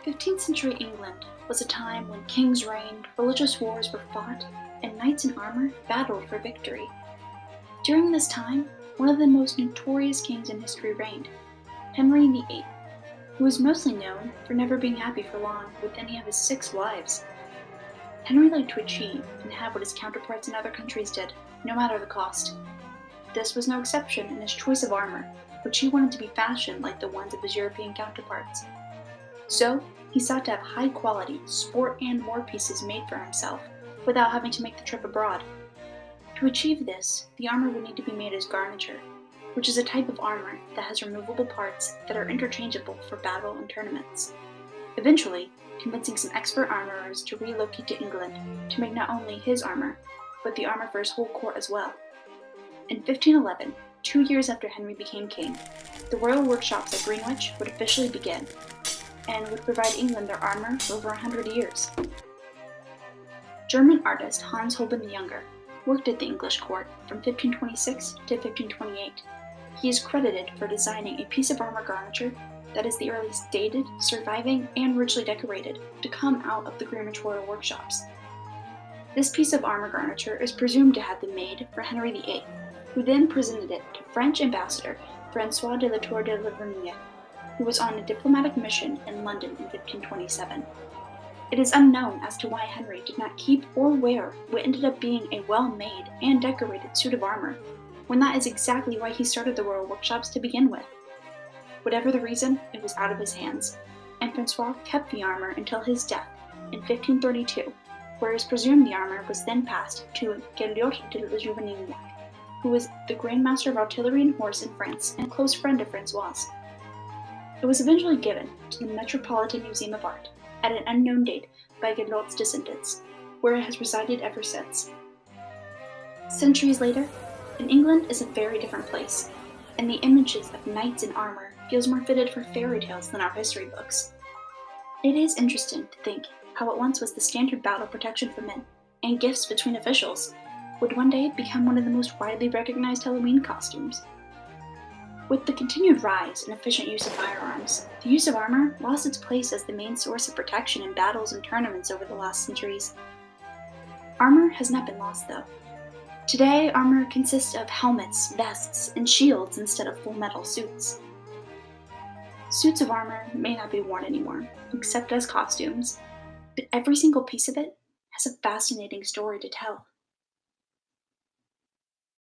15th century England was a time when kings reigned, religious wars were fought, and knights in armor battled for victory. During this time, one of the most notorious kings in history reigned, Henry VIII, who was mostly known for never being happy for long with any of his 6 wives. Henry liked to achieve and have what his counterparts in other countries did, no matter the cost. This was no exception in his choice of armor, which he wanted to be fashioned like the ones of his European counterparts. So, he sought to have high-quality sport and war pieces made for himself, without having to make the trip abroad. To achieve this, the armor would need to be made as garniture, which is a type of armor that has removable parts that are interchangeable for battle and tournaments. Eventually, convincing some expert armorers to relocate to England to make not only his armor, but the armor for his whole court as well. In 1511, 2 years after Henry became king, the royal workshops at Greenwich would officially begin, and would provide England their armor for over 100 years. German artist Hans Holbein the Younger worked at the English court from 1526 to 1528. He is credited for designing a piece of armor garniture that is the earliest dated, surviving, and richly decorated to come out of the Greenwich royal workshops. This piece of armor garniture is presumed to have been made for Henry VIII, who then presented it to French ambassador François de la Tour de Lavergne, who was on a diplomatic mission in London in 1527. It is unknown as to why Henry did not keep or wear what ended up being a well-made and decorated suit of armor, when that is exactly why he started the royal workshops to begin with. Whatever the reason, it was out of his hands, and François kept the armor until his death in 1532, where it is presumed the armor was then passed to Garniture de la Juvenignac, who was the Grand Master of Artillery and Horse in France and a close friend of François'. It was eventually given to the Metropolitan Museum of Art at an unknown date by Garniture's descendants, where it has resided ever since. Centuries later, in England is a very different place, and the images of knights in armor feels more fitted for fairy tales than our history books. It is interesting to think how it once was the standard battle protection for men, and gifts between officials, would one day become one of the most widely recognized Halloween costumes. With the continued rise in efficient use of firearms, the use of armor lost its place as the main source of protection in battles and tournaments over the last centuries. Armor has not been lost, though. Today, armor consists of helmets, vests, and shields instead of full metal suits. Suits of armor may not be worn anymore, except as costumes, but every single piece of it has a fascinating story to tell.